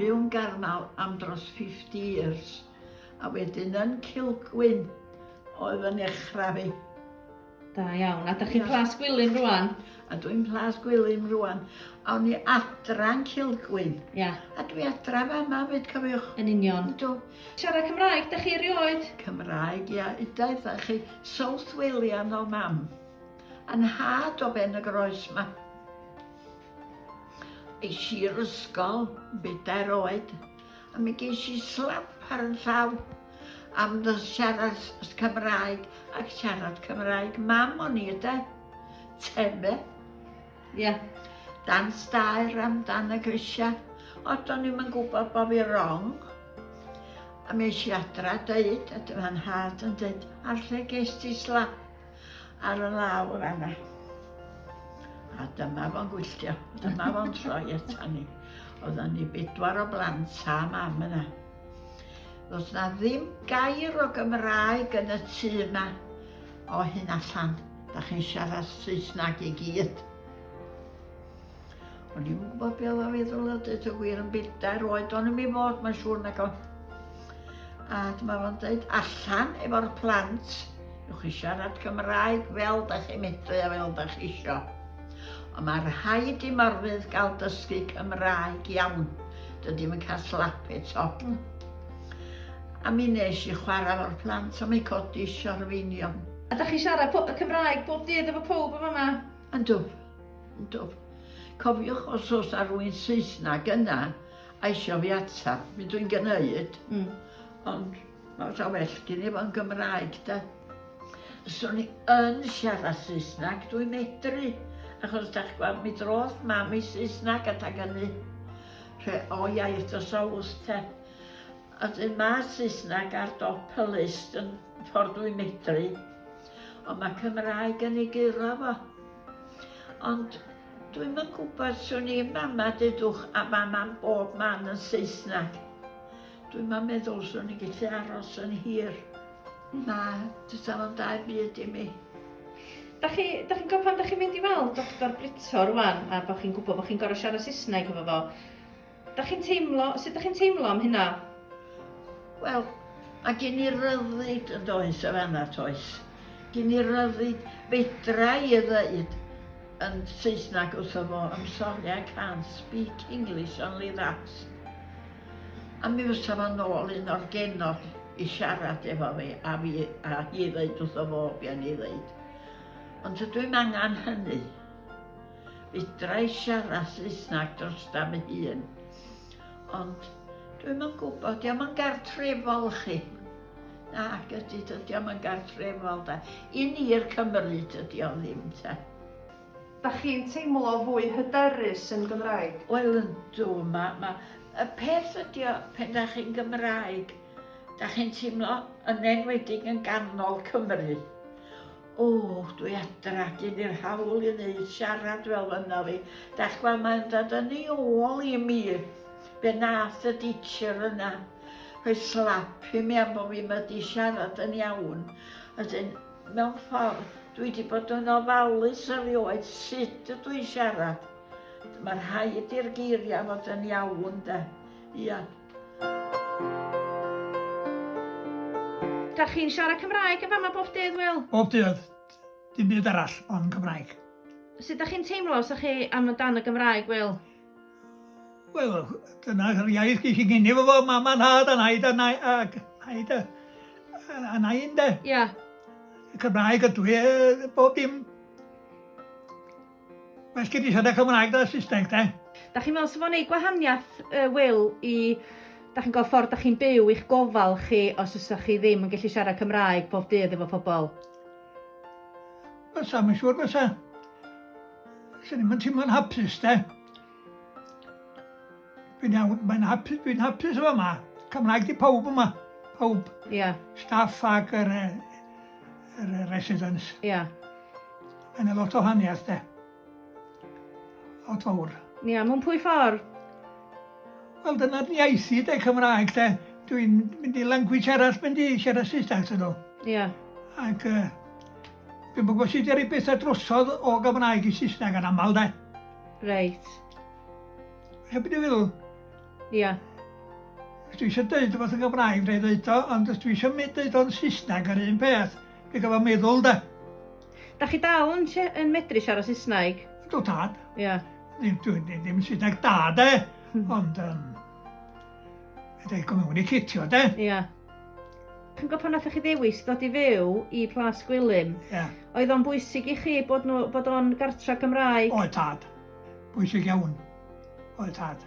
byw yn Garmal am dros 50 years. A wedyn yn Cilgwyn oedd yn echrau fi. Da iawn. A da chi'n Plas Gwilym rwan? A dwi'n Plas Gwilym rwan. A o'n i adran Cilgwyn. Ia. A dwi adra fama fyd cofiwch. Yn union. Ydw. Siarad Cymraeg, da chi erioed? Cymraeg, ia. Udaeth a chi South William o mam. Yn had o ben y groes ma. Eis i'r ysgol, 4 oed. A mi ges i slap ar yn llaw am siarad Cymraeg ac siarad Cymraeg. Mam o'n i yde, Tebe. Ia. Dan stair amdan y grisia. O, do'n i'm yn gwybod bod fi wrong. A mi eis i adra dweud, a dyma'n had yn dweud, ar lle ges ti slap ar y law fanna. A dyma fo'n gwylltio, dyma fo'n troi ata ni. Oedden ni 4 o blant a mam yna. Does na ddim gair o Gymraeg yn y tŷ yma o hyn allan. Da chi'n siarad Saesneg i gyd. O'n i'n gwybod beth oedd o feddwl o dweud y gwir yn 4 oed. O'n i'n mi fod, mae'n siŵr na go. A dyma fo'n dweud, allan efo'r plant. Ywch chi siarad Cymraeg fel da chi'n medru a fel da chi isio. Ond mae rhaid i Morfydd gael dysgu Cymraeg iawn. Dydy yn cael slap eto. A mi nes i chwarae fo'r plant a mi codi isio'r finion. A da chi siarad Cymraeg bob dydd efo pob o fama? Yndw, yndw. Cofiwch os oes na rwy'n Saesneg yna a isio fi atab, mi dwi'n gneud. Ond mae'n sa well gen i fo'n Gymraeg da. Os o'n i yn siarad Saesneg, dwi'n medru. Achos da'ch gweld, mi drodd mam i Saesneg a tag hynny. O iaith dros awst te. A dyn mae Saesneg ar dop y list yn ffordd dwi'n medru. Ond mae Cymraeg yn ei gyrra fo. Ond dwi'n yn gwybod swn i mama dydwch a mama'n bob man yn Saesneg. Dwi'n meddwl swn i gallu aros yn hir. Na, dyna fo'n dau byd i mi. Da chi'n gwybod pan da chi'n mynd i weld Dr Brito rwan, a bod chi'n gwybod bod chi'n gorfod siarad Saesneg efo fo. Sut da chi'n teimlo am hynna? Wel, a gen i ryddid yn does o fanna toes. Gen i ryddid fedra i ddweud yn Saesneg wrtho fo, I'm sorry, I can't speak English, only that. A mi fysa fo nôl un o'r genod i siarad efo fi, a i ddweud wrtho fo bian i ddweud. Ond dwi'n angen hynny. Fedra i siarad Saesneg dros da fy hun. Ond dwi'n gwybod, diolch yn gartrefol chi. Na, gyda diolch yn gartrefol da. I ni'r Cymru dydy o ddim te. Da chi'n teimlo fwy hyderus yn Gymraeg? Wel, yndw, y peth ydy o, pen da chi'n Gymraeg, da chi'n teimlo yn enwedig yn ganol Cymru. O, dwi adra, gen i'r hawl i wneud siarad fel yna fi. Dach gweld, mae'n dod yn ei ôl i mi. Be nath y teacher yna. Rhoi slap i mi am bod fi wedi siarad yn iawn. Ydyn, mewn ffordd, dwi wedi bod yn ofalus erioed sut ydw i'n siarad. Mae'r rhaid i'r geiriau fod yn iawn, de. Ia. Da chi'n siarad Cymraeg yn fama bob dydd, Wil? Bob dydd, dim byd arall ond Cymraeg. Sut da chi'n teimlo os da chi am dan y Gymraeg, Wil? Wel, dyna'r iaith ges i gynnu fo fo, mam a'n had, a naid a nain de. Ia. Cymraeg ydw i, bob dim. Well gyd i siarad Cymraeg da Saesneg de. Da chi'n meddwl sef o'n ei gwahaniaeth, Wil, i... Da chi'n gweld ffordd da chi'n byw i'ch gofal chi os ydych chi ddim yn gallu siarad Cymraeg bob dydd efo pobl? Fysa, mae'n siŵr fysa. Fysa ni'n teimlo'n hapus de. Dwi'n hapus efo yma. Cymraeg di pawb yma. Pawb. Ia. Staff ag yr residents. Ia. Mae'n lot o haniaeth de. Lot fawr. Ia, mewn pwy ffordd? Wel, dyna'r iaithu de Cymraeg de. Dwi'n mynd i language arall, mynd i siarad Saesneg sy'n nhw. Ia. Ac dwi'n gwybod sydd wedi bethau drosodd o Gymraeg i Saesneg yn aml de. Reit. Ie beth i feddwl? Ia. Dwi eisiau dweud rhywbeth yn Gymraeg, neu dweud o, ond dwi eisiau dweud o'n Saesneg ar un peth. Fe gyfa meddwl, da. Da chi dal yn medru siarad Saesneg? Dwi'n tad. Ia. Ddim Saesneg da, de. Ond, edrych o mewn i citio, de. Ia. Chi'n gwybod pan nath chi ddewis dod i fyw i Plas Gwilym? Ie. Oedd o'n bwysig i chi bod o'n gartra Gymraeg? Oedd tad. Bwysig iawn. Oedd tad.